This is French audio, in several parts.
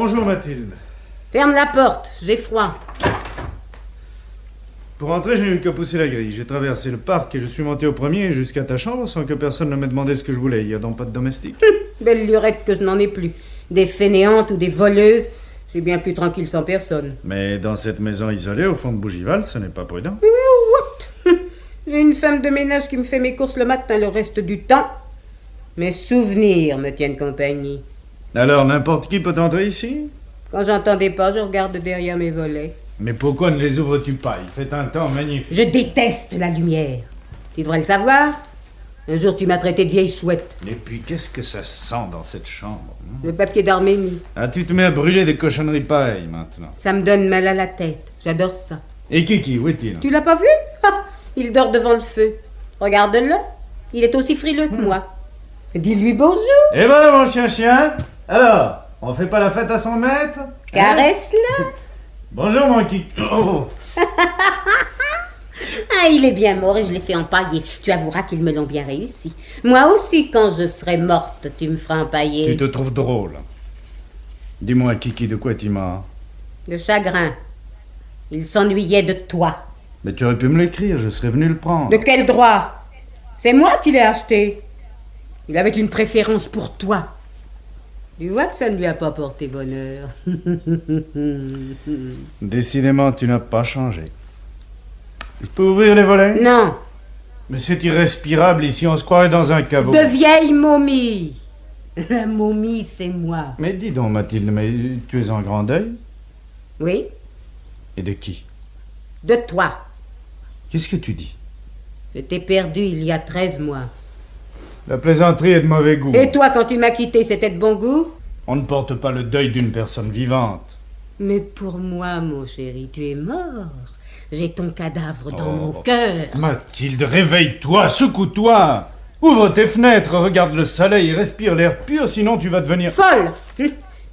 Bonjour Mathilde. Ferme la porte, j'ai froid. Pour entrer, je n'ai eu qu'à pousser la grille. J'ai traversé le parc et je suis monté au premier jusqu'à ta chambre sans que personne ne m'ait demandé ce que je voulais. Il n'y a donc pas de domestique? Belle lurette que je n'en ai plus. Des fainéantes ou des voleuses, je suis bien plus tranquille sans personne. Mais dans cette maison isolée au fond de Bougival, ce n'est pas prudent. What? J'ai une femme de ménage qui me fait mes courses le matin, le reste du temps. Mes souvenirs me tiennent compagnie. Alors, n'importe qui peut entrer ici? Quand j'entendais pas, je regarde derrière mes volets. Mais pourquoi ne les ouvres-tu pas? Il fait un temps magnifique. Je déteste la lumière. Tu devrais le savoir. Un jour, tu m'as traité de vieille chouette. Et puis, qu'est-ce que ça sent dans cette chambre? Le papier d'Arménie. Ah, tu te mets à brûler des cochonneries pareilles, maintenant. Ça me donne mal à la tête. J'adore ça. Et Kiki, où est-il? Tu l'as pas vu? Il dort devant le feu. Regarde-le. Il est aussi frileux que moi. Dis-lui bonjour. Eh ben, mon chien. Alors, on fait pas la fête à son maître? Caresse-le. Bonjour, mon Kiki. Oh. Ah, il est bien mort et je l'ai fait empailler. Tu avoueras qu'ils me l'ont bien réussi. Moi aussi, quand je serai morte, tu me feras empailler. Tu te trouves drôle. Dis-moi, Kiki, de quoi tu m'as? De chagrin. Il s'ennuyait de toi. Mais tu aurais pu me l'écrire, je serais venu le prendre. De quel droit? C'est moi qui l'ai acheté. Il avait une préférence pour toi. Tu vois que ça ne lui a pas porté bonheur. Décidément, tu n'as pas changé. Je peux ouvrir les volets? Non. Mais c'est irrespirable ici, on se croirait dans un caveau. De vieille momie. La momie, c'est moi. Mais dis donc, Mathilde, mais tu es en grand deuil? Oui, Et de qui? de toi. Qu'est-ce que tu dis? Je t'ai perdu il y a 13 mois. La plaisanterie est de mauvais goût. Et toi, quand tu m'as quitté, c'était de bon goût? On ne porte pas le deuil d'une personne vivante. Mais pour moi, mon chéri, tu es mort. J'ai ton cadavre dans mon cœur. Mathilde, réveille-toi, secoue-toi. Ouvre tes fenêtres, regarde le soleil, respire l'air pur, sinon tu vas devenir... Folle.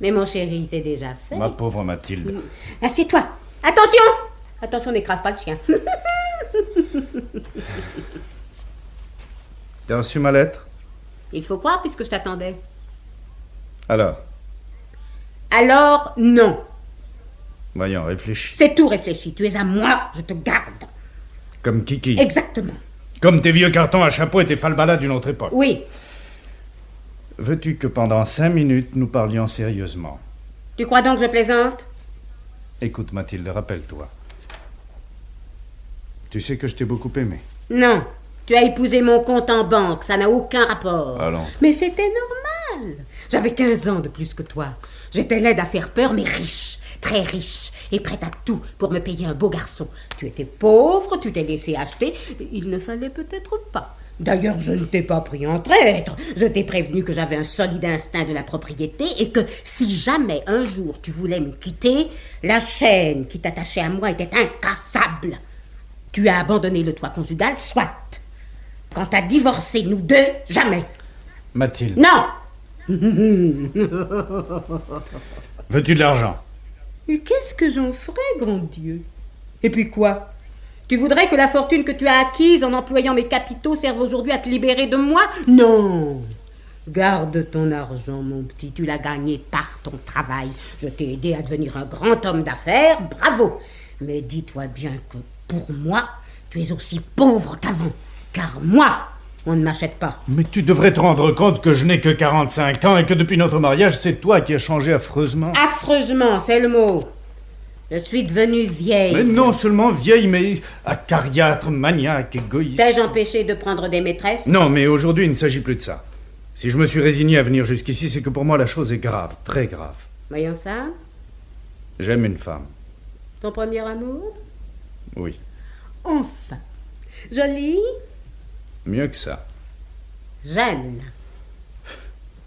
Mais mon chéri, c'est déjà fait. Ma pauvre Mathilde. Assieds-toi. Attention. Attention, n'écrase pas le chien. T'as reçu ma lettre? Il faut croire puisque je t'attendais. Alors, Alors, non. voyons, réfléchis. C'est tout réfléchi. Tu es à moi, je te garde. Comme Kiki. Exactement. Comme tes vieux cartons à chapeau et tes falbalas d'une autre époque. Oui. Veux-tu que pendant 5 minutes, nous parlions sérieusement? Tu crois donc que je plaisante? Écoute, Mathilde, rappelle-toi. Tu sais que je t'ai beaucoup aimé. Non. Tu as épousé mon compte en banque. Ça n'a aucun rapport. Allons. Mais c'était normal. J'avais 15 ans de plus que toi. J'étais laide à faire peur, mais riche. Très riche. Et prête à tout pour me payer un beau garçon. Tu étais pauvre, tu t'es laissé acheter. Il ne fallait peut-être pas. D'ailleurs, je ne t'ai pas pris en traître. Je t'ai prévenu que j'avais un solide instinct de la propriété et que si jamais un jour tu voulais me quitter, la chaîne qui t'attachait à moi était incassable. Tu as abandonné le toit conjugal, soit. Quant à divorcer, nous deux, jamais. Mathilde. Non. Veux-tu de l'argent? Et qu'est-ce que j'en ferais, grand Dieu? Et puis quoi? Tu voudrais que la fortune que tu as acquise en employant mes capitaux serve aujourd'hui à te libérer de moi? Non. Garde ton argent, mon petit. Tu l'as gagné par ton travail. Je t'ai aidé à devenir un grand homme d'affaires. Bravo. Mais dis-toi bien que pour moi, tu es aussi pauvre qu'avant. Car moi, on ne m'achète pas. Mais tu devrais te rendre compte que je n'ai que 45 ans et que depuis notre mariage, c'est toi qui as changé affreusement. Affreusement, c'est le mot. Je suis devenue vieille. Mais non seulement vieille, mais acariâtre, maniaque, égoïste. T'ai-je empêché de prendre des maîtresses? Non, mais aujourd'hui, il ne s'agit plus de ça. Si je me suis résigné à venir jusqu'ici, c'est que pour moi, la chose est grave, très grave. Voyons ça. J'aime une femme. Ton premier amour? Oui. Enfin. Jolie? Mieux que ça, Jeune.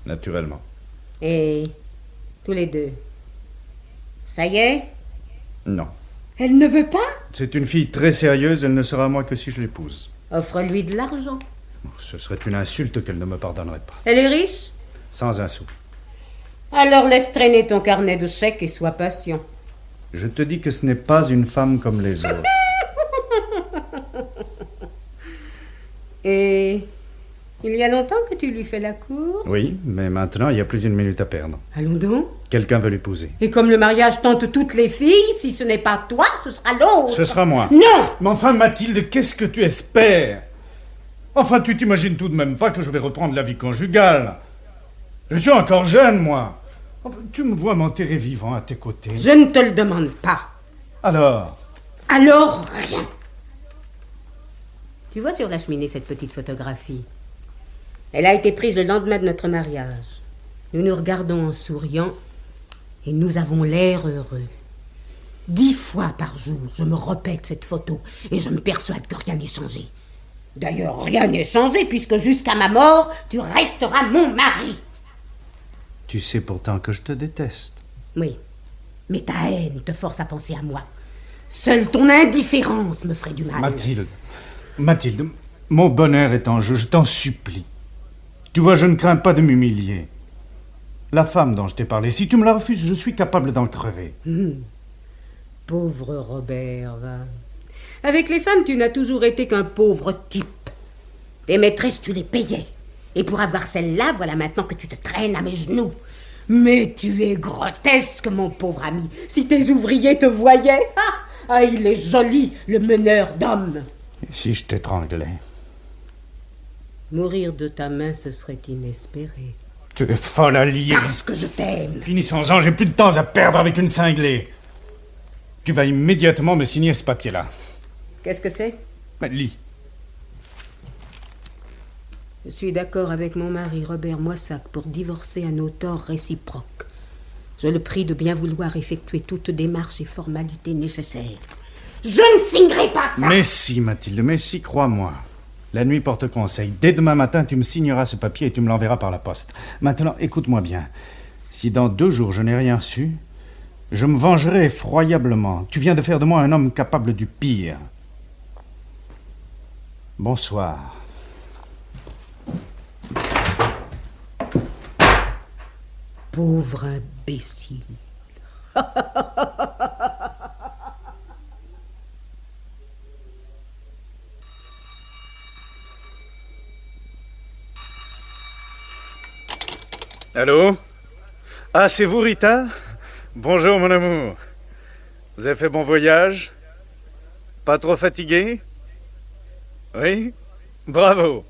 naturellement. Et tous les deux. Ça y est? Non. Elle ne veut pas? C'est une fille très sérieuse, elle ne sera à moi que si je l'épouse. Offre-lui de l'argent. Ce serait une insulte qu'elle ne me pardonnerait pas. Elle est riche? Sans un sou. Alors laisse traîner ton carnet de chèques et sois patient. Je te dis que ce n'est pas une femme comme les autres. Et Il y a longtemps que tu lui fais la cour? Oui, mais maintenant, il y a plus d'une minute à perdre. Allons donc. Quelqu'un veut l'épouser. Et comme le mariage tente toutes les filles, si ce n'est pas toi, ce sera l'autre. Ce sera moi. Non! Mais enfin, Mathilde, qu'est-ce que tu espères? Enfin, tu t'imagines tout de même pas que je vais reprendre la vie conjugale. Je suis encore jeune, moi. Enfin, tu me vois m'enterrer vivant à tes côtés. Je ne te le demande pas. Alors? Alors, rien. Tu vois sur la cheminée cette petite photographie? Elle a été prise le lendemain de notre mariage. Nous nous regardons en souriant et nous avons l'air heureux. 10 fois par jour, je me répète cette photo et je me persuade que rien n'est changé. D'ailleurs, rien n'est changé puisque jusqu'à ma mort, tu resteras mon mari. Tu sais pourtant que je te déteste. Oui, mais ta haine te force à penser à moi. Seule ton indifférence me ferait du mal. Mathilde, mon bonheur est en jeu, je t'en supplie. Tu vois, je ne crains pas de m'humilier. La femme dont je t'ai parlé, si tu me la refuses, je suis capable d'en crever. Pauvre Robert, va. Avec les femmes, tu n'as toujours été qu'un pauvre type. Tes maîtresses, tu les payais. Et pour avoir celle-là, voilà maintenant que tu te traînes à mes genoux. Mais tu es grotesque, mon pauvre ami. Si tes ouvriers te voyaient... Ah, il est joli, le meneur d'hommes. Et si je t'étranglais? Mourir de ta main, ce serait inespéré. Tu es folle, alliée. Parce que je t'aime. Finissons-en, j'ai plus de temps à perdre avec une cinglée. Tu vas immédiatement me signer ce papier-là. Qu'est-ce que c'est? Lis. Je suis d'accord avec mon mari, Robert Moissac, pour divorcer à nos torts réciproques. Je le prie de bien vouloir effectuer toute démarche et formalité nécessaires. Je ne signerai pas ça! Mais si, Mathilde, mais si, crois-moi. La nuit porte conseil. Dès demain matin, tu me signeras ce papier et tu me l'enverras par la poste. Maintenant, écoute-moi bien. Si dans 2 jours je n'ai rien su, je me vengerai effroyablement. Tu viens de faire de moi un homme capable du pire. Bonsoir. Pauvre imbécile. Allô? Ah, c'est vous, Rita? Bonjour, mon amour. Vous avez fait bon voyage? Pas trop fatigué? Oui? Bravo.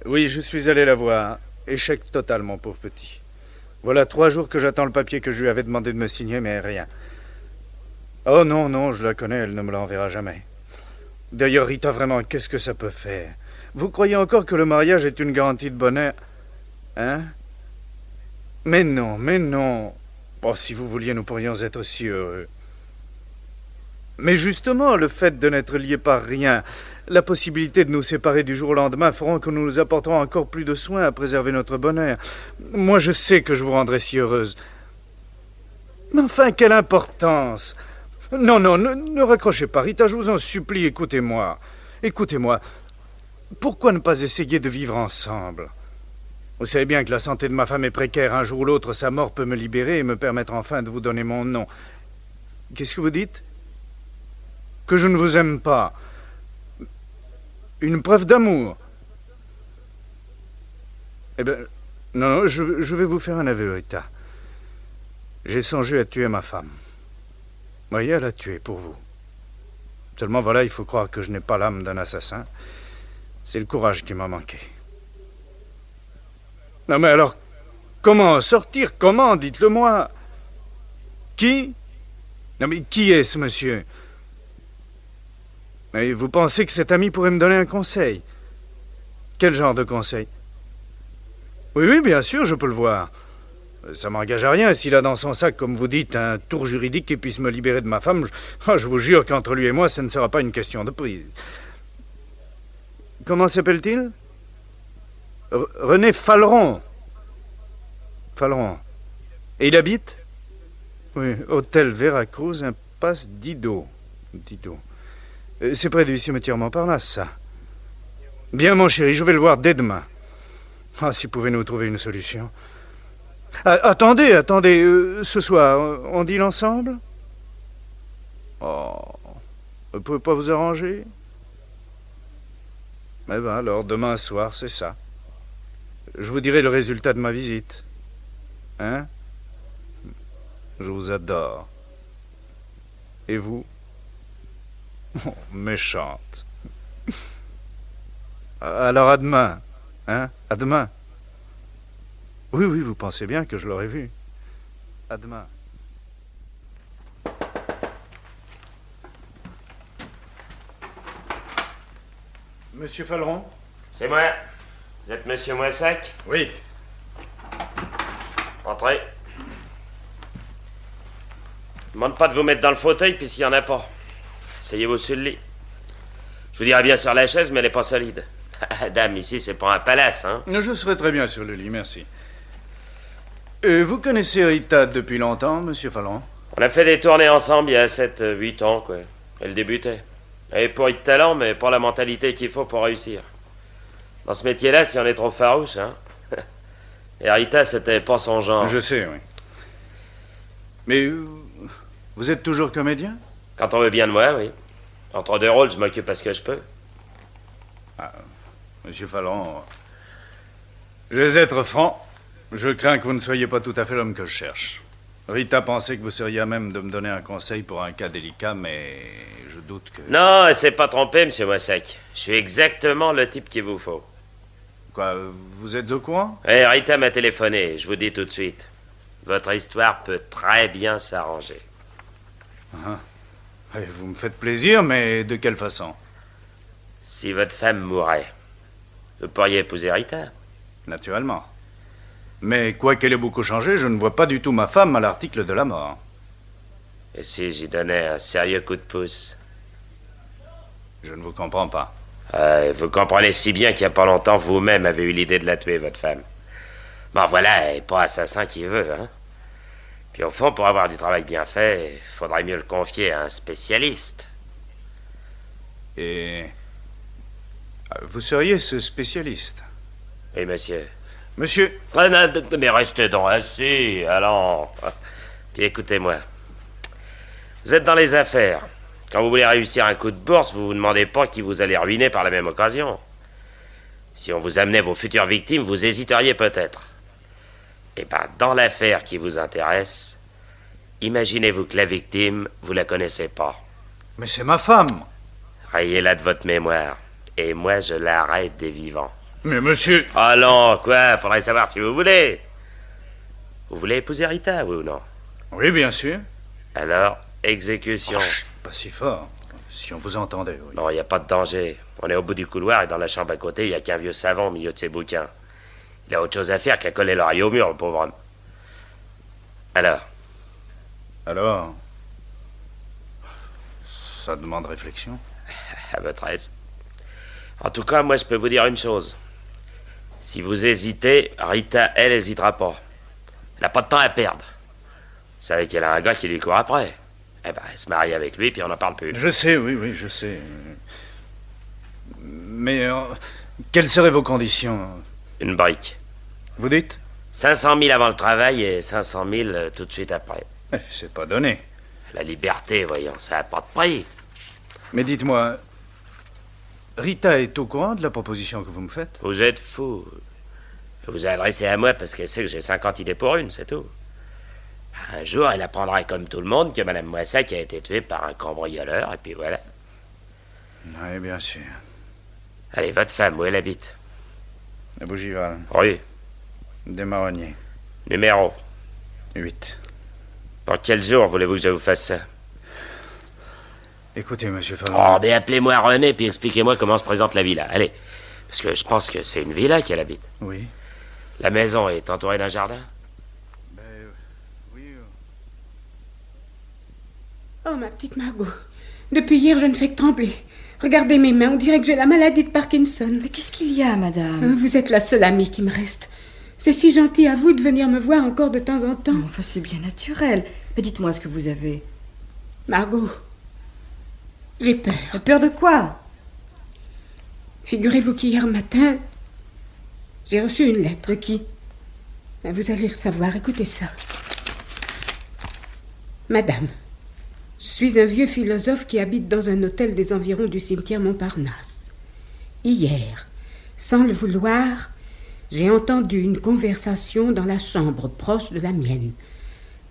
Oui, je suis allé la voir. Échec total, mon pauvre petit. Voilà 3 jours que j'attends le papier que je lui avais demandé de me signer, mais rien. Oh non, non, je la connais, elle ne me l'enverra jamais. D'ailleurs, Rita, vraiment, qu'est-ce que ça peut faire? Vous croyez encore que le mariage est une garantie de bonheur? Hein? Mais non, mais non. Oh, si vous vouliez, nous pourrions être aussi heureux. Mais justement, le fait de n'être liés par rien, la possibilité de nous séparer du jour au lendemain feront que nous nous apporterons encore plus de soin à préserver notre bonheur. Moi, je sais que je vous rendrai si heureuse. Mais enfin, quelle importance! Non, non, ne raccrochez pas, Rita, je vous en supplie, écoutez-moi. Écoutez-moi. Pourquoi ne pas essayer de vivre ensemble? Vous savez bien que la santé de ma femme est précaire. Un jour ou l'autre, sa mort peut me libérer et me permettre enfin de vous donner mon nom. Qu'est-ce que vous dites? Que je ne vous aime pas. Une preuve d'amour. Eh bien, non, je vais vous faire un aveu, Rita. J'ai songé à tuer ma femme. Voyez, elle a tué pour vous. Seulement, voilà, il faut croire que je n'ai pas l'âme d'un assassin. C'est le courage qui m'a manqué. Non, mais alors, comment en sortir? Comment? Dites-le-moi. Qui? Non, mais qui est ce monsieur? Et vous pensez que cet ami pourrait me donner un conseil? Quel genre de conseil? Oui, oui, bien sûr, je peux le voir. Ça m'engage à rien. S'il a dans son sac, comme vous dites, un tour juridique qui puisse me libérer de ma femme, je vous jure qu'entre lui et moi, ce ne sera pas une question de prix. Comment s'appelle-t-il? René Faleron. Faleron. Et il habite? Oui, hôtel Veracruz, impasse Didot. Didot. C'est près du cimetière Montparnasse, ça. Bien, mon chéri, je vais le voir dès demain. Ah, s'il pouvait nous trouver une solution. Ah, attendez, ce soir, on dîne ensemble? Oh, vous pouvez pas vous arranger? Eh ben alors, demain soir, c'est ça. Je vous dirai le résultat de ma visite. Hein? Je vous adore. Et vous? Oh, méchante. Alors à demain. Hein? À demain. Oui, oui, vous pensez bien que je l'aurais vu. À demain. Monsieur Falleron? C'est moi. Vous êtes Monsieur Moissac? Oui. Entrez. Je demande pas de vous mettre dans le fauteuil puisqu'il n'y en a pas. Asseyez-vous sur le lit. Je vous dirais bien sur la chaise, mais elle n'est pas solide. Dame, ici, c'est pas un palace, hein? Je serai très bien sur le lit, merci. Vous connaissez Rita depuis longtemps, monsieur Falleron? On a fait des tournées ensemble il y a 7-8 ans, quoi. Elle débutait. Elle est pourrie de talent, mais pas la mentalité qu'il faut pour réussir. Dans ce métier-là, si on est trop farouche, hein. Et Rita, c'était pas son genre. Je sais, oui. Mais vous êtes toujours comédien? Quand on veut bien de moi, oui. Entre deux rôles, je m'occupe à ce que je peux. Ah, monsieur Falleron, je vais être franc. Je crains que vous ne soyez pas tout à fait l'homme que je cherche. Rita pensait que vous seriez à même de me donner un conseil pour un cas délicat, mais je doute que... Non, elle s'est pas trompée, monsieur Moissac. Je suis exactement le type qu'il vous faut. Quoi, vous êtes au courant? Eh, Rita m'a téléphoné, je vous dis tout de suite. Votre histoire peut très bien s'arranger. Ah. Vous me faites plaisir, mais de quelle façon? Si votre femme mourait, vous pourriez épouser Rita. Naturellement. Mais quoiqu'elle ait beaucoup changé, je ne vois pas du tout ma femme à l'article de la mort. Et si j'y donnais un sérieux coup de pouce? Je ne vous comprends pas. Vous comprenez si bien qu'il n'y a pas longtemps, vous-même avez eu l'idée de la tuer, votre femme. Bon, voilà, elle n'est pas assassin qui veut, hein. Puis au fond, pour avoir du travail bien fait, il faudrait mieux le confier à un spécialiste. Et... vous seriez ce spécialiste? Oui, monsieur. Monsieur... Mais restez donc assis, allons. Puis écoutez-moi. Vous êtes dans les affaires. Quand vous voulez réussir un coup de bourse, vous vous demandez pas qui vous allez ruiner par la même occasion. Si on vous amenait vos futures victimes, vous hésiteriez peut-être. Eh bien, dans l'affaire qui vous intéresse, imaginez-vous que la victime, vous la connaissez pas. Mais c'est ma femme. Rayez-la de votre mémoire. Et moi, je l'arrête des vivants. Mais monsieur... Allons, quoi, faudrait savoir si vous voulez. Vous voulez épouser Rita, oui ou non? Oui, bien sûr. Alors, exécution. Oh, pas si fort. Si on vous entendait, oui. Non, il n'y a pas de danger. On est au bout du couloir et dans la chambre à côté, il n'y a qu'un vieux savant au milieu de ses bouquins. Il a autre chose à faire qu'à coller l'oreille au mur, le pauvre homme. Alors? Alors? Ça demande réflexion. À votre aise. En tout cas, moi, je peux vous dire une chose. Si vous hésitez, Rita, elle, hésitera pas. Elle n'a pas de temps à perdre. Vous savez qu'elle a un gars qui lui court après. Eh ben, elle se marie avec lui, puis on n'en parle plus. Je sais, oui, oui, je sais. Mais quelles seraient vos conditions? Une brique. Vous dites? 500 000 avant le travail et 500 000 tout de suite après. C'est pas donné. La liberté, voyons, ça n'a pas de prix. Mais dites-moi, Rita est au courant de la proposition que vous me faites? Vous êtes fou. Vous vous adressez à moi parce qu'elle sait que j'ai 50 idées pour une, c'est tout. Un jour, elle apprendra comme tout le monde que Mme Moissac a été tuée par un cambrioleur, et puis voilà. Oui, bien sûr. Allez, votre femme, où elle habite? À Bougival. Oui. Des Marronniers. Numéro? 8. Pour quel jour voulez-vous que je vous fasse ça? Écoutez, monsieur Falleron. Oh, mais appelez-moi René, puis expliquez-moi comment se présente la villa. Allez, parce que je pense que c'est une villa qu'elle habite. Oui. La maison est entourée d'un jardin? Oui. Oh, ma petite Margot. Depuis hier, je ne fais que trembler. Regardez mes mains, on dirait que j'ai la maladie de Parkinson. Mais qu'est-ce qu'il y a, madame? Vous êtes la seule amie qui me reste. C'est si gentil à vous de venir me voir encore de temps en temps. Enfin, c'est bien naturel. Mais dites-moi ce que vous avez. Margot, j'ai peur. Peur de quoi? Figurez-vous qu'hier matin, j'ai reçu une lettre. De qui? Mais vous allez le savoir, écoutez ça. Madame, je suis un vieux philosophe qui habite dans un hôtel des environs du cimetière Montparnasse. Hier, sans le vouloir, j'ai entendu une conversation dans la chambre proche de la mienne.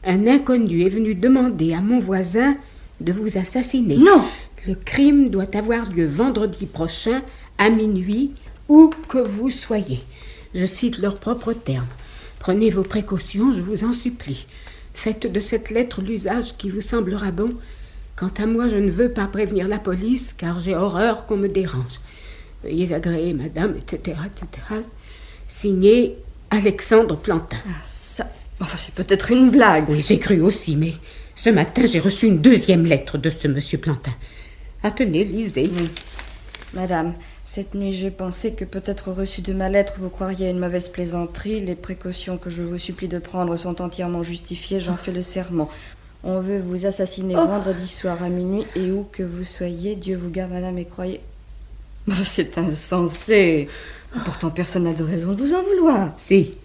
Un inconnu est venu demander à mon voisin de vous assassiner. Non! Le crime doit avoir lieu vendredi prochain à minuit, où que vous soyez. Je cite leurs propres termes. Prenez vos précautions, je vous en supplie. Faites de cette lettre l'usage qui vous semblera bon. Quant à moi, je ne veux pas prévenir la police, car j'ai horreur qu'on me dérange. Veuillez agréer, madame, etc., etc. Signé Alexandre Plantin. Ah, ça... Enfin, c'est peut-être une blague. Oui, j'ai cru aussi, mais ce matin, j'ai reçu une deuxième lettre de ce monsieur Plantin. Ah, tenez, lisez. Oui. Madame, cette nuit, j'ai pensé que peut-être au reçu de ma lettre, vous croiriez à une mauvaise plaisanterie. Les précautions que je vous supplie de prendre sont entièrement justifiées. J'en fais le serment. On veut vous assassiner vendredi soir à minuit, et où que vous soyez, Dieu vous garde, madame, et croyez... C'est insensé. Pourtant, personne n'a de raison de vous en vouloir. Si.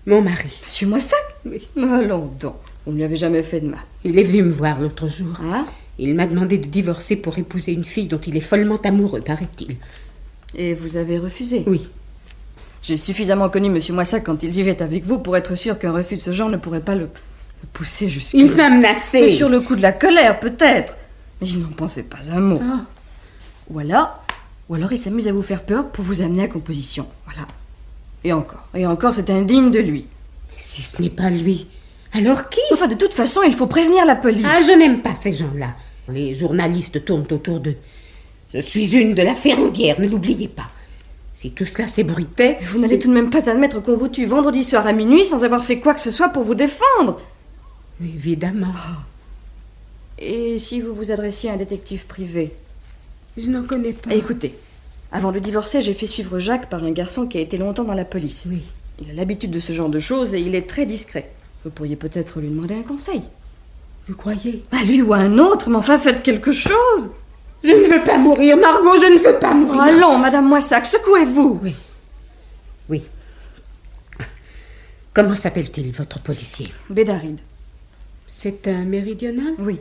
Mon mari. Monsieur Moissac? Oui. Allons donc. Vous ne lui avez jamais fait de mal. Il est venu me voir l'autre jour. Ah? Il m'a demandé de divorcer pour épouser une fille dont il est follement amoureux, paraît-il. Et vous avez refusé? Oui. J'ai suffisamment connu Monsieur Moissac quand il vivait avec vous pour être sûr qu'un refus de ce genre ne pourrait pas le pousser jusqu'à... Il m'a menacé. Sur le coup de la colère, peut-être. Mais il n'en pensait pas un mot. Ah. Ou alors il s'amuse à vous faire peur pour vous amener à composition. Voilà. Et encore, c'est indigne de lui. Mais si ce n'est pas lui, alors qui? Enfin, de toute façon, il faut prévenir la police. Ah, je n'aime pas ces gens-là. Les journalistes tournent autour d'eux. Je suis une de la Ferronnière, ne l'oubliez pas. Si tout cela s'ébruitait... Vous n'allez tout de même pas admettre qu'on vous tue vendredi soir à minuit sans avoir fait quoi que ce soit pour vous défendre. Évidemment. Et si vous vous adressiez à un détective privé? Je n'en connais pas. Écoutez, avant de divorcer, j'ai fait suivre Jacques par un garçon qui a été longtemps dans la police. Oui. Il a l'habitude de ce genre de choses et il est très discret. Vous pourriez peut-être lui demander un conseil. Vous croyez? À lui ou à un autre, mais enfin faites quelque chose. Je ne veux pas mourir, Margot, je ne veux pas mourir. Allons, Madame Moissac, secouez-vous. Oui. Oui. Comment s'appelle-t-il, votre policier? Bédaride. C'est un méridional? Oui.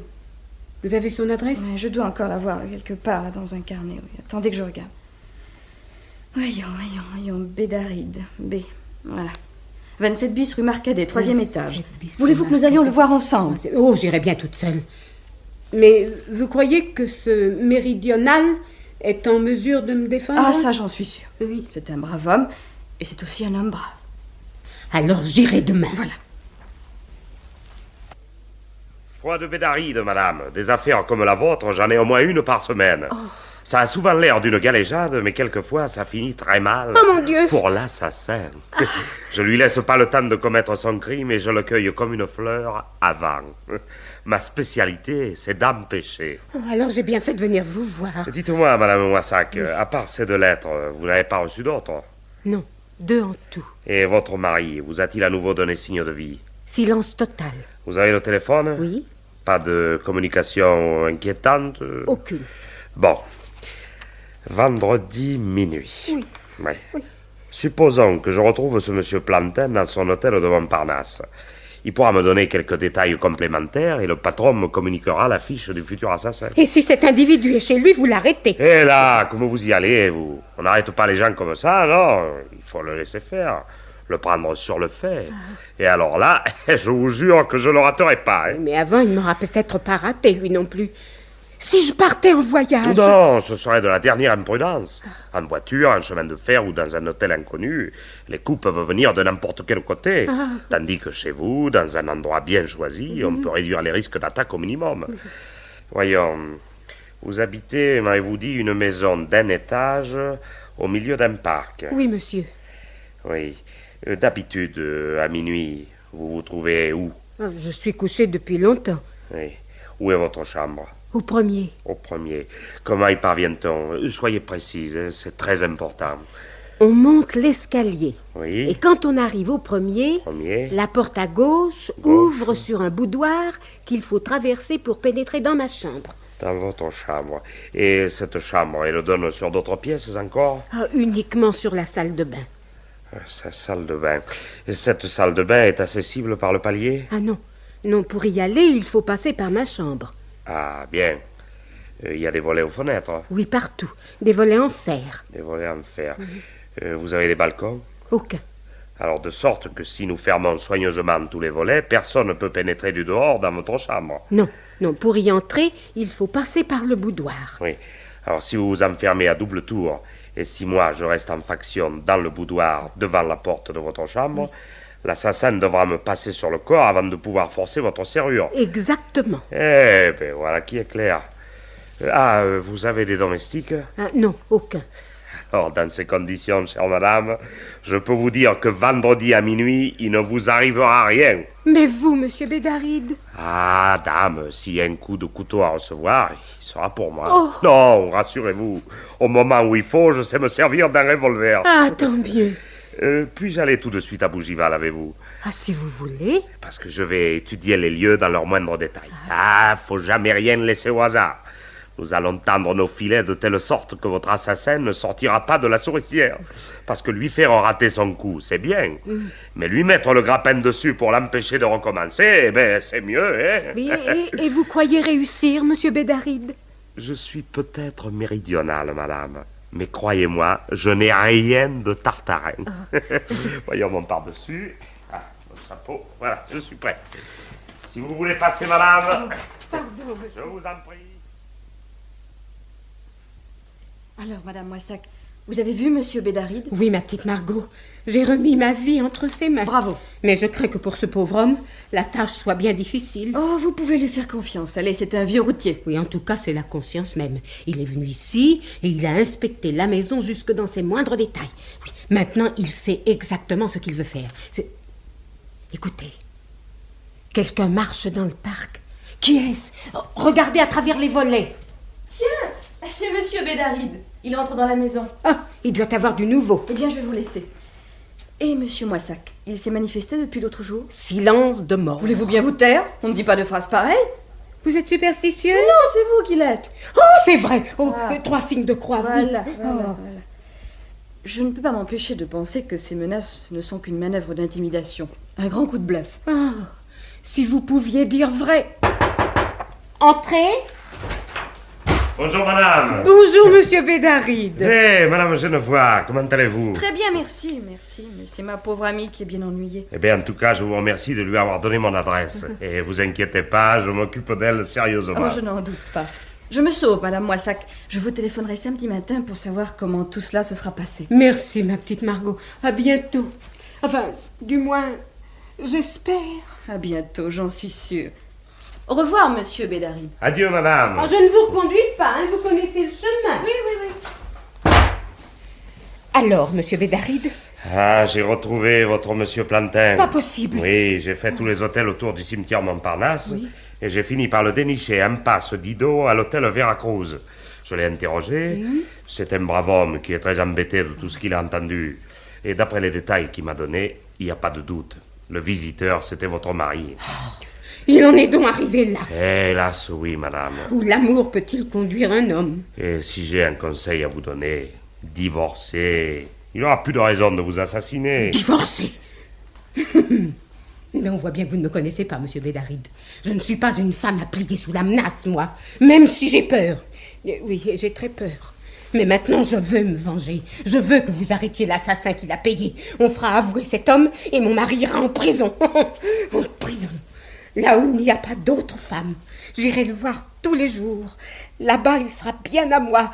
Vous avez son adresse? Je dois encore l'avoir quelque part, là, dans un carnet. Oui. Attendez que je regarde. Voyons. Bédaride. B. Voilà. 27 bis rue Marcadet, 3e étage. Voulez-vous que nous allions le voir ensemble? Oh, j'irai bien toute seule. Mais vous croyez que ce méridional est en mesure de me défendre? Ah, ça, j'en suis sûre. Oui. C'est un brave homme, et c'est aussi un homme brave. Alors j'irai demain. Voilà. Foi de Bédaride, madame. Des affaires comme la vôtre, j'en ai au moins une par semaine. Ça a souvent l'air d'une galéjade, mais quelquefois ça finit très mal. Oh mon Dieu! Pour l'assassin. Je lui laisse pas le temps de commettre son crime et je le cueille comme une fleur avant. Ma spécialité, c'est d'empêcher. Oh, alors j'ai bien fait de venir vous voir. Dites-moi, madame Moissac, à part ces 2 lettres, vous n'avez pas reçu d'autres? Non, 2 en tout. Et votre mari, vous a-t-il à nouveau donné signe de vie? Silence total. Vous avez le téléphone? Oui. Pas de communication inquiétante? Aucune. Bon. Vendredi minuit. Oui. Oui. Supposons que je retrouve ce monsieur Plantin dans son hôtel de Montparnasse. Il pourra me donner quelques détails complémentaires et le patron me communiquera la fiche du futur assassin. Et si cet individu est chez lui, vous l'arrêtez? Et là, comment vous y allez, vous? On n'arrête pas les gens comme ça, non? Il faut le laisser faire. Le prendre sur le fait. Et alors là, je vous jure que je ne le raterai pas. Hein. Mais avant, il ne m'aura peut-être pas raté, lui non plus. Si je partais en voyage... Non, ce serait de la dernière imprudence. En voiture, en chemin de fer ou dans un hôtel inconnu, les coups peuvent venir de n'importe quel côté. Tandis que chez vous, dans un endroit bien choisi, on peut réduire les risques d'attaque au minimum. Voyons, vous habitez, m'avez-vous dit, une maison d'1 étage au milieu d'un parc. Oui, monsieur. Oui. D'habitude, à minuit, vous vous trouvez où? Je suis couchée depuis longtemps. Oui. Où est votre chambre? Au premier. Au premier. Comment y parvient-on? Soyez précise, c'est très important. On monte l'escalier. Oui. Et quand on arrive au premier, la porte à gauche ouvre sur un boudoir qu'il faut traverser pour pénétrer dans ma chambre. Dans votre chambre. Et cette chambre, elle donne sur d'autres pièces encore? Uniquement sur la salle de bain. Sa salle de bain. Et cette salle de bain est accessible par le palier? Ah non. Non, pour y aller, il faut passer par ma chambre. Ah, bien. Il y a des volets aux fenêtres. Oui, partout. Des volets en fer. Des volets en fer. Vous avez des balcons? Aucun. Alors, de sorte que si nous fermons soigneusement tous les volets, personne ne peut pénétrer du dehors dans votre chambre. Non, non, pour y entrer, il faut passer par le boudoir. Oui. Alors, si vous vous enfermez à double tour, et si moi je reste en faction dans le boudoir devant la porte de votre chambre, l'assassin devra me passer sur le corps avant de pouvoir forcer votre serrure. Exactement. Eh bien, voilà qui est clair. Vous avez des domestiques? Non, aucun. Alors, dans ces conditions, chère madame, je peux vous dire que vendredi à minuit, il ne vous arrivera rien. Mais vous, monsieur Bédaride? Ah, dame, s'il y a un coup de couteau à recevoir, il sera pour moi. Oh. Non, rassurez-vous, au moment où il faut, je sais me servir d'un revolver. Ah, tant mieux. Puis-je aller tout de suite à Bougival avec vous? Ah, si vous voulez. Parce que je vais étudier les lieux dans leurs moindres détails. Faut jamais rien laisser au hasard. Nous allons tendre nos filets de telle sorte que votre assassin ne sortira pas de la souricière. Parce que lui faire rater son coup, c'est bien. Mais lui mettre le grappin dessus pour l'empêcher de recommencer, eh ben, c'est mieux, hein? Oui, et vous croyez réussir, monsieur Bédaride? Je suis peut-être méridional, madame. Mais croyez-moi, je n'ai rien de tartarin. Voyons mon par-dessus. Mon chapeau. Voilà, je suis prêt. Si vous voulez passer, madame. Pardon, Je vous en prie. Alors, Madame Moissac, vous avez vu Monsieur Bédaride? Oui, ma petite Margot. J'ai remis ma vie entre ses mains. Bravo. Mais je crains que pour ce pauvre homme, la tâche soit bien difficile. Oh, vous pouvez lui faire confiance. Allez, c'est un vieux routier. Oui, en tout cas, c'est la conscience même. Il est venu ici et il a inspecté la maison jusque dans ses moindres détails. Oui, maintenant, il sait exactement ce qu'il veut faire. Écoutez, quelqu'un marche dans le parc. Qui est-ce? Regardez à travers les volets. Tiens, c'est Monsieur Bédaride. Il entre dans la maison. Ah, il doit avoir du nouveau. Eh bien, je vais vous laisser. Et Monsieur Moissac, il s'est manifesté depuis l'autre jour? Silence de mort. Voulez-vous bien vous taire? On ne dit pas de phrases pareilles. Vous êtes superstitieuse? Non, c'est vous qui l'êtes. Oh, c'est vrai. Oh, 3 signes de croix, Voilà, vite. voilà. Je ne peux pas m'empêcher de penser que ces menaces ne sont qu'une manœuvre d'intimidation. Un grand coup de bluff. Ah, si vous pouviez dire vrai. Entrez. Bonjour, madame. Bonjour, monsieur Bédaride. Madame Genevois, comment allez-vous? Très bien, merci. Mais c'est ma pauvre amie qui est bien ennuyée. Eh bien, en tout cas, je vous remercie de lui avoir donné mon adresse. Et vous inquiétez pas, je m'occupe d'elle sérieusement. Oh, je n'en doute pas. Je me sauve, Madame Moissac. Je vous téléphonerai samedi matin pour savoir comment tout cela se sera passé. Merci, ma petite Margot. À bientôt. Enfin, du moins, j'espère. À bientôt, j'en suis sûre. Au revoir, Monsieur Bédaride. Adieu, madame. Je ne vous reconduis pas, hein, vous connaissez le chemin. Oui. Alors, monsieur Bédaride? J'ai retrouvé votre monsieur Plantin. Pas possible. Oui, j'ai fait tous les hôtels autour du cimetière Montparnasse. Oui. Et j'ai fini par le dénicher impasse Didot à l'hôtel Veracruz. Je l'ai interrogé. C'est un brave homme qui est très embêté de tout ce qu'il a entendu. Et d'après les détails qu'il m'a donnés, il n'y a pas de doute. Le visiteur, c'était votre mari. Il en est donc arrivé là. Hélas, oui, madame. Où l'amour peut-il conduire un homme? Et si j'ai un conseil à vous donner, divorcez. Il n'y aura plus de raison de vous assassiner. Divorcer? Mais on voit bien que vous ne me connaissez pas, monsieur Bédaride. Je ne suis pas une femme à plier sous la menace, moi. Même si j'ai peur. Oui, j'ai très peur. Mais maintenant, je veux me venger. Je veux que vous arrêtiez l'assassin qui l'a payé. On fera avouer cet homme et mon mari ira en prison. En prison. Là où il n'y a pas d'autre femme. J'irai le voir tous les jours. Là-bas, il sera bien à moi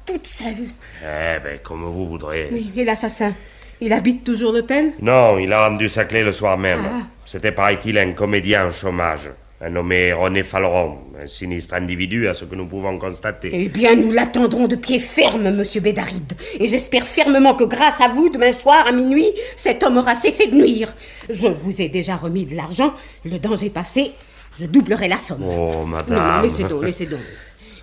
toute seule. Eh bien, comme vous voudrez. Oui, et l'assassin, il habite toujours l'hôtel? Non, il a rendu sa clé le soir même. C'était, paraît-il, un comédien en chômage. Un nommé René Faleron, un sinistre individu à ce que nous pouvons constater. Eh bien, nous l'attendrons de pied ferme, monsieur Bédaride. Et j'espère fermement que grâce à vous, demain soir, à minuit, cet homme aura cessé de nuire. Je vous ai déjà remis de l'argent. Le danger passé, je doublerai la somme. Oh, madame. Non, laissez donc.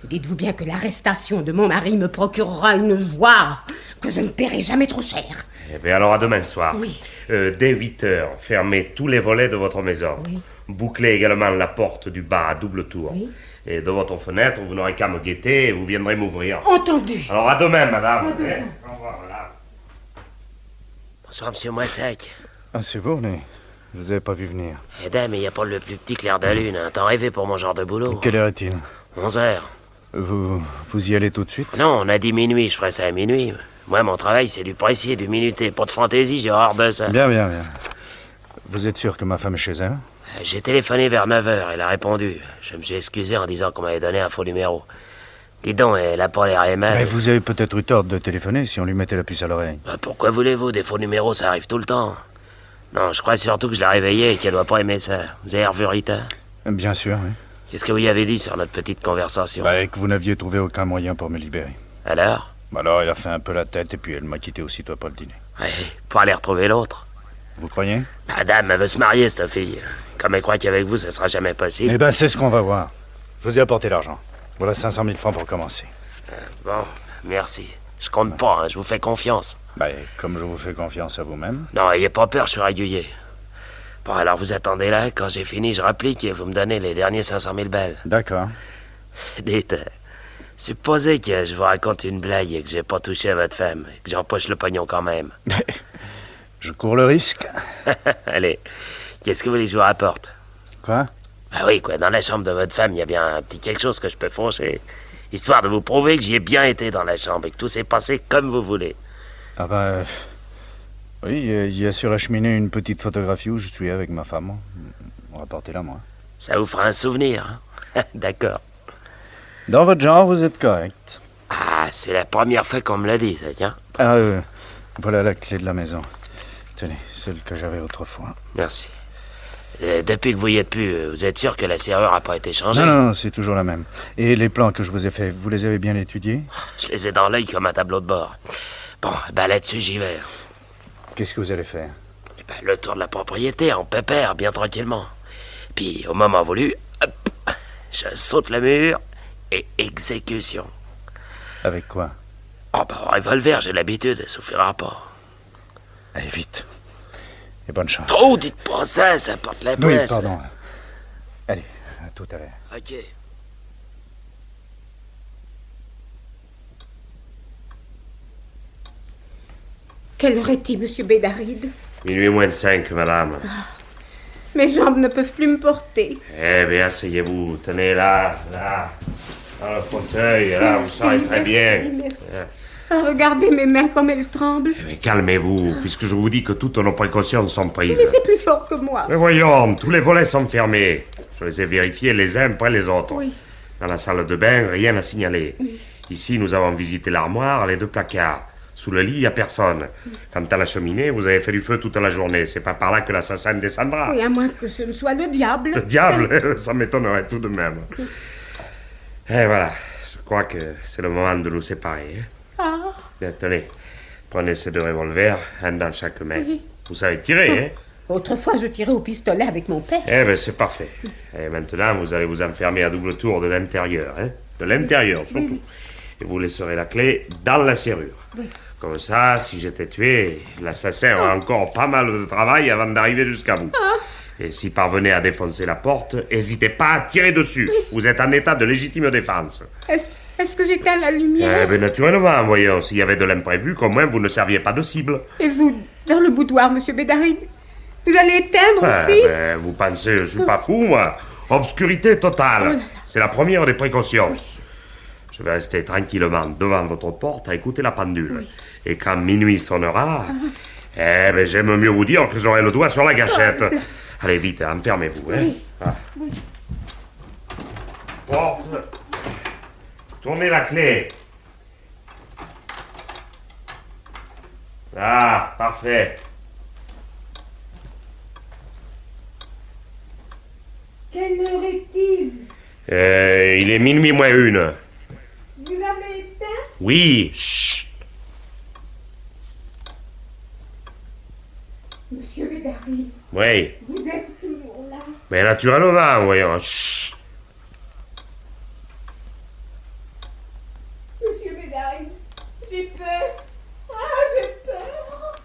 Dites-vous bien que l'arrestation de mon mari me procurera une joie que je ne paierai jamais trop cher. Eh bien, alors à demain soir. Oui. Dès 8 heures, fermez tous les volets de votre maison. Oui. Bouclez également la porte du bas à double tour. Oui. Et de votre fenêtre, vous n'aurez qu'à me guetter et vous viendrez m'ouvrir. Entendu. Alors à demain, madame. À demain. Au revoir, madame. Bonsoir, monsieur Moissac. Ah, c'est vous, né? Je vous avais pas vu venir. Eh dame, il n'y a pas le plus petit clair de lune. Hein. T'en rêvais pour mon genre de boulot. Quelle heure est-il? 11 heures. Vous y allez tout de suite? Non, on a dit minuit, je ferai ça à minuit. Moi, mon travail, c'est du précis, du minuté. Pas de fantaisie, j'ai horreur de ça. Bien. Vous êtes sûr que ma femme est chez elle? J'ai téléphoné vers 9h, elle a répondu. Je me suis excusé en disant qu'on m'avait donné un faux numéro. Dis donc, elle a pas l'air aimable. Mais vous avez peut-être eu tort de téléphoner si on lui mettait la puce à l'oreille. Pourquoi voulez-vous? Des faux numéros, ça arrive tout le temps. Non, je crois surtout que je l'ai réveillée et qu'elle doit pas aimer ça. Vous avez revu Rita? Bien sûr, oui. Qu'est-ce que vous y avez dit sur notre petite conversation? Que vous n'aviez trouvé aucun moyen pour me libérer. Alors? Alors, elle a fait un peu la tête et puis elle m'a quitté aussitôt après le dîner. Ouais, pour aller retrouver l'autre. Vous croyez? Madame, elle veut se marier, cette fille. Comme elle croit qu'avec vous, ça sera jamais possible. Eh ben, c'est ce qu'on va voir. Je vous ai apporté l'argent. Voilà 500 000 francs pour commencer. Bon, merci. Je compte pas, hein, je vous fais confiance. Comme je vous fais confiance à vous-même. Non, ayez pas peur, je suis régulier. Bon, alors vous attendez là, quand j'ai fini, je rapplique et vous me donnez les derniers 500 000 balles. D'accord. Dites, supposez que je vous raconte une blague et que j'ai pas touché à votre femme, et que j'empoche le pognon quand même. Je cours le risque. Allez, qu'est-ce que vous voulez que je vous rapporte? Quoi? Ah oui, quoi, dans la chambre de votre femme, il y a bien un petit quelque chose que je peux foncer. Histoire de vous prouver que j'y ai bien été dans la chambre et que tout s'est passé comme vous voulez. Oui, il y a sur la cheminée une petite photographie où je suis avec ma femme. Rapportez-la, moi. Ça vous fera un souvenir, hein? D'accord. Dans votre genre, vous êtes correct. Ah, c'est la première fois qu'on me l'a dit, ça, tiens. Voilà la clé de la maison. Tenez, celle que j'avais autrefois. Merci. Depuis que vous y êtes plus, vous êtes sûr que la serrure n'a pas été changée? Non, c'est toujours la même. Et les plans que je vous ai faits, vous les avez bien étudiés? Je les ai dans l'œil comme un tableau de bord. Bon, là-dessus, j'y vais. Qu'est-ce que vous allez faire? Le tour de la propriété, en pépère, bien tranquillement. Puis, au moment voulu, hop, je saute le mur et exécution. Avec quoi? Revolver, j'ai l'habitude, ça suffira pas. Allez, vite. Et bonne chance. Oh, dites pas ça, ça porte la Oui, presse. pardon. Allez, à tout à l'heure. Ok. Quelle heure est-il, monsieur Bédaride? Minuit moins de 5, madame. Mes jambes ne peuvent plus me porter. Eh bien, asseyez-vous. Tenez là, dans le fauteuil, là, vous serez très bien. Merci. Regardez mes mains comme elles tremblent. Mais calmez-vous, puisque je vous dis que toutes nos précautions sont prises. Mais c'est plus fort que moi. Mais voyons, tous les volets sont fermés. Je les ai vérifiés les uns après les autres. Oui. Dans la salle de bain, rien à signaler. Oui. Ici, nous avons visité l'armoire, les 2 placards. Sous le lit, il n'y a personne. Quant à la cheminée, vous avez fait du feu toute la journée. C'est pas par là que l'assassin descendra. Oui, à moins que ce ne soit le diable. Le diable? Ça m'étonnerait tout de même. Et voilà, je crois que c'est le moment de nous séparer. Hein? Bien, tenez, prenez ces 2 revolvers, un dans chaque main. Oui. Vous savez tirer, hein? Autrefois, je tirais au pistolet avec mon père. Eh bien, c'est parfait. Et maintenant, vous allez vous enfermer à double tour de l'intérieur, hein? De l'intérieur, surtout. Oui. Et vous laisserez la clé dans la serrure. Oui. Comme ça, si j'étais tué, l'assassin aura encore pas mal de travail avant d'arriver jusqu'à vous. Et s'il parvenait à défoncer la porte, n'hésitez pas à tirer dessus. Oui. Vous êtes en état de légitime défense. Est-ce que j'éteins la lumière? Eh bien, naturellement, voyons. S'il y avait de l'imprévu, qu'au moins vous ne serviez pas de cible. Et vous, dans le boudoir, monsieur Bédaride, vous allez éteindre aussi? Vous pensez, je suis pas fou, moi. Obscurité totale. C'est la première des précautions. Oui. Je vais rester tranquillement devant votre porte à écouter la pendule. Oui. Et quand minuit sonnera, j'aime mieux vous dire que j'aurai le doigt sur la gâchette. Allez, vite, enfermez-vous. Hein? Oui. Porte. Tournez la clé. Ah, parfait. Quelle heure est-il? Il est minuit moins 1. Vous avez éteint? Oui, chut. Monsieur Bédaride. Oui. Vous êtes toujours là? Mais naturellement, voyons. Chut. Monsieur Bédaride, j'ai peur. J'ai peur.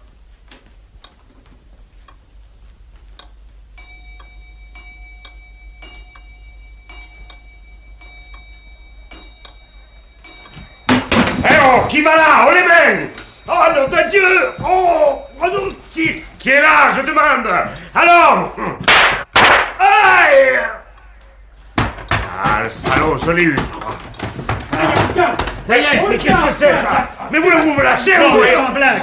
Qui va là? Oh, les mains! Oh, nom de Dieu! Oh, non, qui est là, je demande? Alors! Aïe! Ah, le salaud, je l'ai eu, je crois. Ça y est, mais qu'est-ce que c'est ça? Mais vous me lâchez, vous?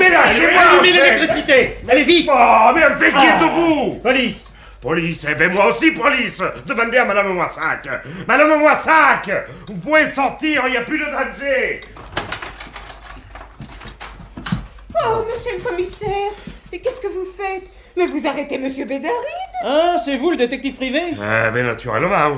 Mais lâchez-moi! Allumez l'électricité! Allez vite! Oh, mais me fait qui êtes-vous? Police! Police, eh ben moi aussi police. Demandez à Madame Moissac. Madame Moissac, vous pouvez sortir, il n'y a plus de danger. Oh, monsieur le commissaire, et qu'est-ce que vous faites? Mais vous arrêtez monsieur Bédaride? Ah, c'est vous le détective privé? Mais naturellement,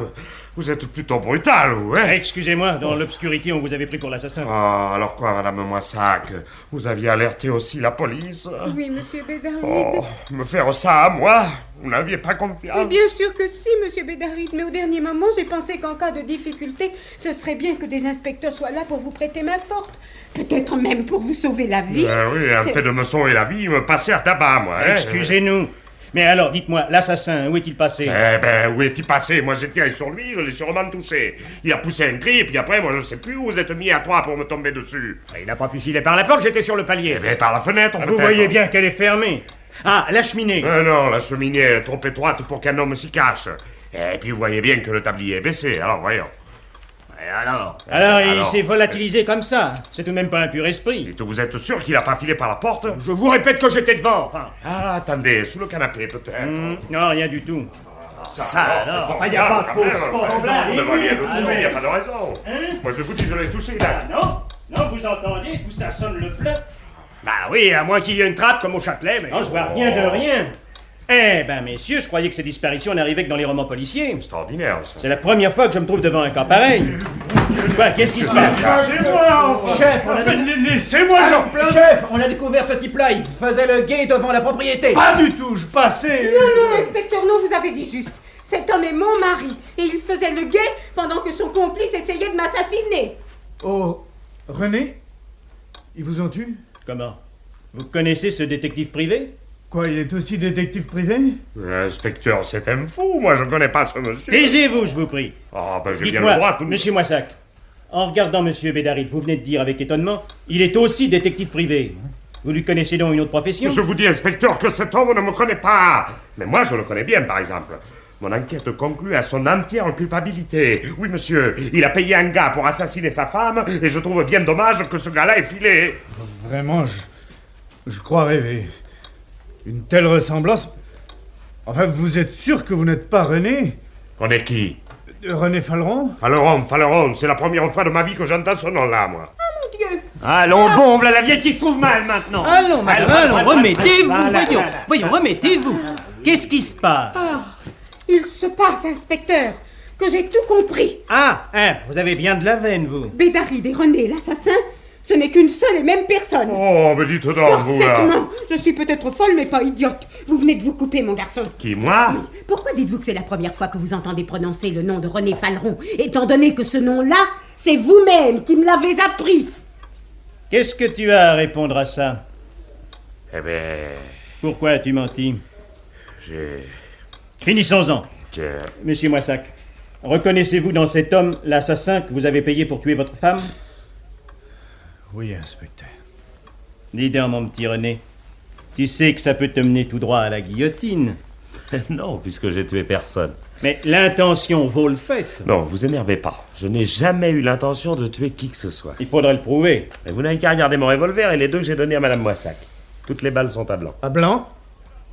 vous êtes plutôt brutal, vous, hein? Excusez-moi, dans l'obscurité, on vous avait pris pour l'assassin. Ah, alors quoi, Madame Moissac? Vous aviez alerté aussi la police? Oui, monsieur Bédaride. Oh, me faire ça à moi? Vous n'aviez pas confiance? Mais bien sûr que si, monsieur Bédaride, mais au dernier moment, j'ai pensé qu'en cas de difficulté, ce serait bien que des inspecteurs soient là pour vous prêter main forte. Peut-être même pour vous sauver la vie. Oui, en fait de me sauver la vie, me passer à tabac, moi, hein? Excusez-nous. Mais alors, dites-moi, l'assassin, où est-il passé? Eh ben, où est-il passé? Moi, j'ai tiré sur lui, je l'ai sûrement touché. Il a poussé un cri, et puis après, moi, je sais plus où vous êtes mis à trois pour me tomber dessus. Il n'a pas pu filer par la porte, j'étais sur le palier. Eh ben, par la fenêtre, Vous voyez bien qu'elle est fermée. Ah, la cheminée. Non, la cheminée est trop étroite pour qu'un homme s'y cache. Et puis, vous voyez bien que le tablier est baissé, alors voyons. Et alors? Alors, il s'est volatilisé comme ça. C'est tout de même pas un pur esprit. Et vous êtes sûr qu'il a pas filé par la porte? Je vous répète que j'étais devant, enfin. Ah, attendez, sous le canapé, peut-être. Non, rien du tout. Ça alors, enfin, y a pas de faux semblable. Il n'y a pas de raison. Moi, je vous dis, je l'ai touché, là. Non, vous entendez, tout ça sonne le fleuve. Bah oui, à moins qu'il y ait une trappe comme au Châtelet, mais... Non, je vois rien de rien. Eh ben, messieurs, je croyais que ces disparitions n'arrivaient que dans les romans policiers. Extraordinaire, ça. C'est la première fois que je me trouve devant un cas pareil. Quoi, qu'est-ce qui se passe? Chef, laissez-moi, Chef, on a découvert ce type-là, il faisait le guet devant la propriété. Pas du tout, je passais... Non, inspecteur, non, vous avez dit juste. Cet homme est mon mari, et il faisait le guet pendant que son complice essayait de m'assassiner. Oh, René? Ils vous ont tué? Comment? Vous connaissez ce détective privé? Quoi, il est aussi détective privé? L'inspecteur, c'est un fou, moi je connais pas ce monsieur. Taisez-vous, je vous prie. Ah, ben j'ai bien le droit. Monsieur Moissac, en regardant monsieur Bédaride, vous venez de dire avec étonnement, il est aussi détective privé. Vous lui connaissez donc une autre profession? Je vous dis, inspecteur, que cet homme ne me connaît pas. Mais moi, je le connais bien, par exemple. Mon enquête conclut à son entière culpabilité. Oui, monsieur, il a payé un gars pour assassiner sa femme, et je trouve bien dommage que ce gars-là ait filé. Vraiment, je crois rêver. Une telle ressemblance... Enfin, vous êtes sûr que vous n'êtes pas René? On est qui? René Faleron? Faleron, c'est la première fois de ma vie que j'entends ce nom-là, moi. Ah, mon Dieu! Allons bon, voilà la vieille qui se trouve mal maintenant. Allons, madame, allons, remettez-vous, voyons, remettez-vous. Qu'est-ce qui se passe? Il se passe, inspecteur, que j'ai tout compris. Vous avez bien de la veine, vous. Bédaride et René, l'assassin, ce n'est qu'une seule et même personne. Oh, mais dites donc, vous, là. Parfaitement. Je suis peut-être folle, mais pas idiote. Vous venez de vous couper, mon garçon. Qui, moi? Pourquoi dites-vous que c'est la première fois que vous entendez prononcer le nom de René Faleron, étant donné que ce nom-là, c'est vous-même qui me l'avez appris? Qu'est-ce que tu as à répondre à ça? Eh ben... Pourquoi as-tu menti? j'ai... Finissons-en. Monsieur Moissac, reconnaissez-vous dans cet homme l'assassin que vous avez payé pour tuer votre femme? Oui, inspecteur. Dis donc, mon petit René, tu sais que ça peut te mener tout droit à la guillotine. Non, puisque j'ai tué personne. Mais l'intention vaut le fait. Non, vous énervez pas. Je n'ai jamais eu l'intention de tuer qui que ce soit. Il faudrait le prouver. Mais vous n'avez qu'à regarder mon revolver et les deux que j'ai donnés à Madame Moissac. Toutes les balles sont à blanc. À blanc?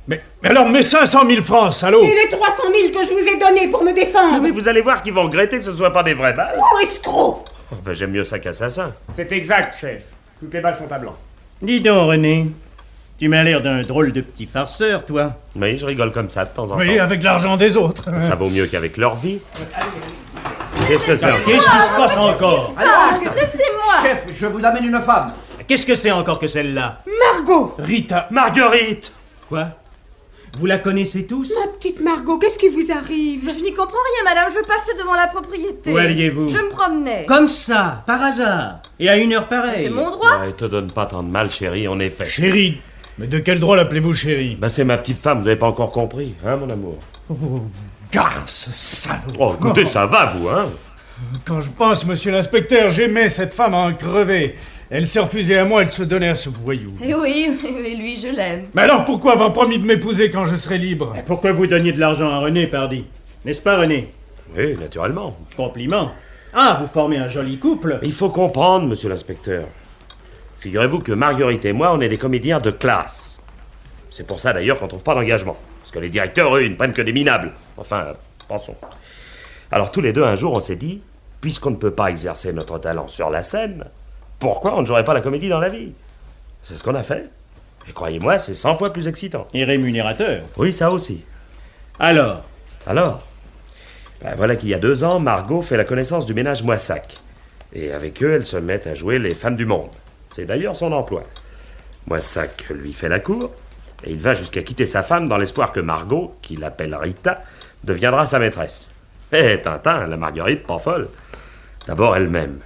Mais alors, mes 500 000 francs, salaud! Et les 300 000 que je vous ai donnés pour me défendre? Mais vous allez voir qu'ils vont regretter que ce ne soit pas des vraies balles. Oh, escroc! Oh, ben, j'aime mieux ça qu'assassin. C'est exact, chef. Toutes les balles sont à blanc. Dis donc, René, tu m'as l'air d'un drôle de petit farceur, toi. Oui, je rigole comme ça de temps en temps. Oui, avec l'argent des autres. Ça vaut mieux qu'avec leur vie. Qu'est-ce que c'est? Qu'est-ce qui se passe encore? Laissez-moi! Chef, je vous amène une femme. Qu'est-ce que c'est encore que celle-là? Margot! Rita. Marguerite! Quoi? Vous la connaissez tous? Ma petite Margot, qu'est-ce qui vous arrive? Je n'y comprends rien, madame. Je passais devant la propriété. Où alliez-vous? Je me promenais. Comme ça, par hasard. Et à une heure pareille. C'est mon droit. Ouais, te donne pas tant de mal, chérie, en effet. Chérie. Mais de quel droit l'appelez-vous chérie? Ben, c'est ma petite femme, vous n'avez pas encore compris, hein, mon amour? Garce, salaud! Oh, écoutez, ça va, vous, hein? Quand je pense, monsieur l'inspecteur, j'aimais cette femme à en crever. Elle s'est refusée à moi, elle se donnait à ce voyou. Eh oui, et lui, je l'aime. Mais alors pourquoi avoir promis de m'épouser quand je serai libre? Pourquoi vous donniez de l'argent à René, pardi? N'est-ce pas, René? Oui, naturellement. Compliment. Ah, vous formez un joli couple. Il faut comprendre, monsieur l'inspecteur. Figurez-vous que Marguerite et moi, on est des comédiens de classe. C'est pour ça d'ailleurs qu'on trouve pas d'engagement. Parce que les directeurs, eux, ils ne prennent que des minables. Enfin, pensons. Alors tous les deux, un jour, on s'est dit, puisqu'on ne peut pas exercer notre talent sur la scène, pourquoi on ne jouerait pas la comédie dans la vie? C'est ce qu'on a fait. Et croyez-moi, c'est 100 fois plus excitant. Et rémunérateur. Oui, ça aussi. Alors, voilà qu'il y a 2 ans, Margot fait la connaissance du ménage Moissac. Et avec eux, elle se met à jouer les femmes du monde. C'est d'ailleurs son emploi. Moissac lui fait la cour, et il va jusqu'à quitter sa femme dans l'espoir que Margot, qu'il appelle Rita, deviendra sa maîtresse. Et Tintin, la Marguerite, pas folle. D'abord elle-même.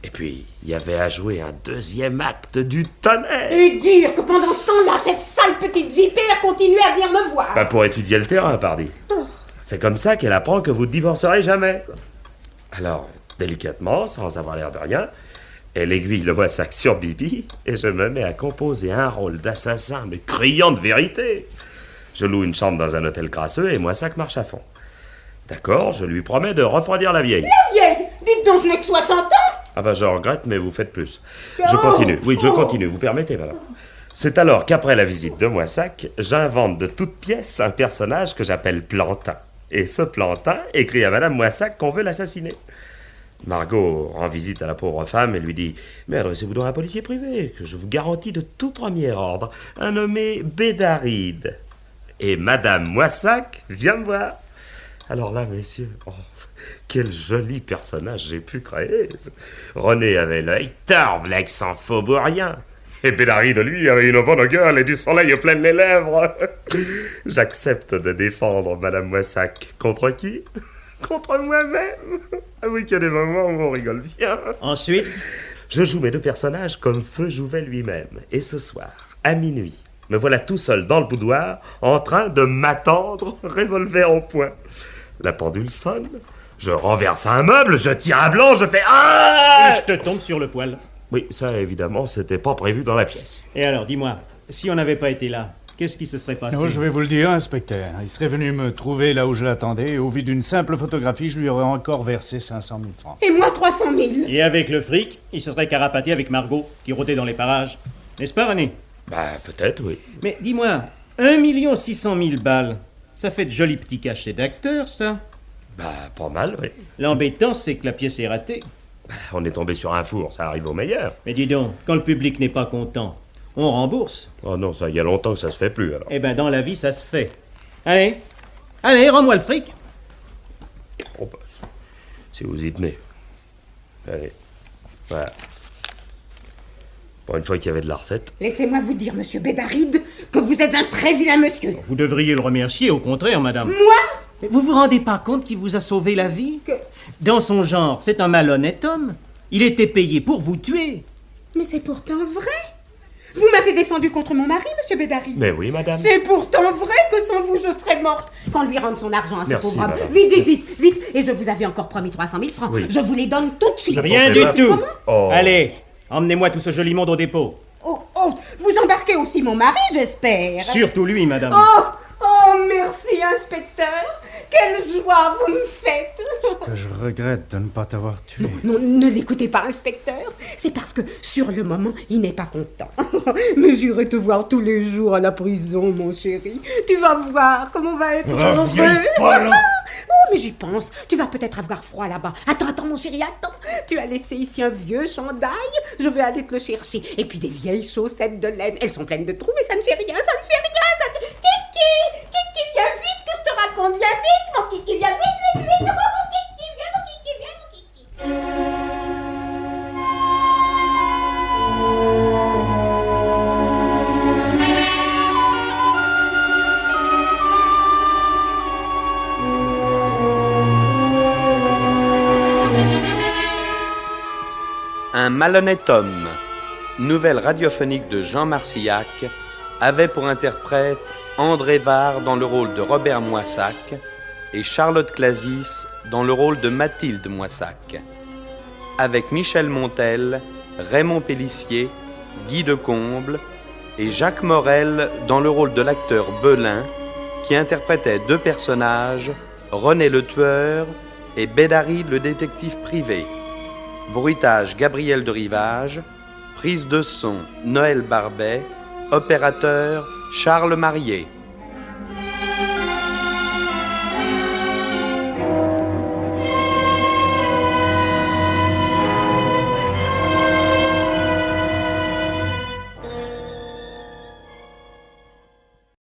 Et puis, il y avait à jouer un 2e acte du tonnerre. Et dire que pendant ce temps-là, cette sale petite vipère continuait à venir me voir. Pour étudier le terrain, pardi. C'est comme ça qu'elle apprend que vous ne divorcerez jamais. Alors, délicatement, sans avoir l'air de rien, elle aiguille le Moissac sur Bibi, et je me mets à composer un rôle d'assassin, mais criant de vérité. Je loue une chambre dans un hôtel crasseux, et Moissac marche à fond. D'accord, je lui promets de refroidir la vieille. La vieille? Dites donc, je n'ai que 60 ans. Je regrette, mais vous faites plus. Je continue, je continue, vous permettez, madame. C'est alors qu'après la visite de Moissac, j'invente de toutes pièces un personnage que j'appelle Plantin. Et ce Plantin écrit à madame Moissac qu'on veut l'assassiner. Margot rend visite à la pauvre femme et lui dit « Mais adressez-vous donc à un policier privé, que je vous garantis de tout premier ordre, un nommé Bédaride. » Et madame Moissac vient me voir. Alors là, messieurs, quel joli personnage j'ai pu créer. René avait l'œil torve, l'accent faubourien. Et Bédaride, lui, avait une bonne gueule et du soleil plein les lèvres. J'accepte de défendre madame Moissac. Contre qui? Contre moi-même. Ah oui, qu'il y a des moments où on rigole bien. Ensuite, je joue mes 2 personnages comme Feu Jouvet lui-même. Et ce soir, à minuit, me voilà tout seul dans le boudoir, en train de m'attendre, revolver au poing. La pendule sonne, je renverse un meuble, je tire à blanc, je fais « Ah !» je te tombe sur le poil. Oui, ça, évidemment, c'était pas prévu dans la pièce. Et alors, dis-moi, si on n'avait pas été là, qu'est-ce qui se serait passé? Je vais vous le dire, inspecteur. Il serait venu me trouver là où je l'attendais, et au vu d'une simple photographie, je lui aurais encore versé 500 000 francs. Et moi, 300 000. Et avec le fric, il se serait carapaté avec Margot, qui rôdait dans les parages. N'est-ce pas, René? Peut-être, oui. Mais dis-moi, 1 600 000 balles, ça fait de jolis petits cachets d'acteurs, ça? Pas mal, oui. L'embêtant, c'est que la pièce est ratée. On est tombé sur un four, ça arrive au meilleur. Mais dis donc, quand le public n'est pas content, on rembourse. Oh non, ça, il y a longtemps que ça se fait plus, alors. Eh ben, dans la vie, ça se fait. Allez, rends-moi le fric. Si vous y tenez. Allez, voilà. Pour une fois qu'il y avait de la recette. Laissez-moi vous dire, monsieur Bédaride, que vous êtes un très vilain monsieur. Vous devriez le remercier, au contraire, madame. Moi? Mais vous vous rendez pas compte qu'il vous a sauvé la vie? Dans son genre, c'est un malhonnête homme. Il était payé pour vous tuer. Mais c'est pourtant vrai. Vous m'avez défendu contre mon mari, monsieur Bédaride. Mais oui, madame. C'est pourtant vrai que sans vous, je serais morte. Qu'on lui rende son argent à ce Merci, pauvre homme. madame. Vite. Et je vous avais encore promis 300 000 francs. Oui. Je vous les donne tout de suite. Rien du tout. Comment? Oh. Allez, emmenez-moi tout ce joli monde au dépôt. Oh, vous embarquez aussi mon mari, j'espère. Surtout lui, madame. Oh, merci, inspecteur. Quelle joie vous me faites. Que je regrette de ne pas t'avoir tué. Non, ne l'écoutez pas, inspecteur. C'est parce que, sur le moment, il n'est pas content. Mais j'irai te voir tous les jours à la prison, mon chéri. Tu vas voir comme on va être heureux. Oh, mais j'y pense. Tu vas peut-être avoir froid là-bas. Attends, mon chéri, attends. Tu as laissé ici un vieux chandail. Je vais aller te le chercher. Et puis des vieilles chaussettes de laine. Elles sont pleines de trous, mais ça ne fait rien, Kiki, viens vite que je te raconte. Viens vite, mon Kiki, viens vite. Oh, mon Kiki, viens, mon Kiki. Un malhonnête homme, nouvelle radiophonique de Jean Marcillac, avait pour interprète André Var dans le rôle de Robert Moissac et Charlotte Clasis dans le rôle de Mathilde Moissac, avec Michel Montel, Raymond Pélissier, Guy Decomble et Jacques Morel dans le rôle de l'acteur Belin, qui interprétait 2 personnages, René le tueur et Bédaride le détective privé. Bruitage Gabriel de Rivage. Prise de son Noël Barbet. Opérateur Charles Marié.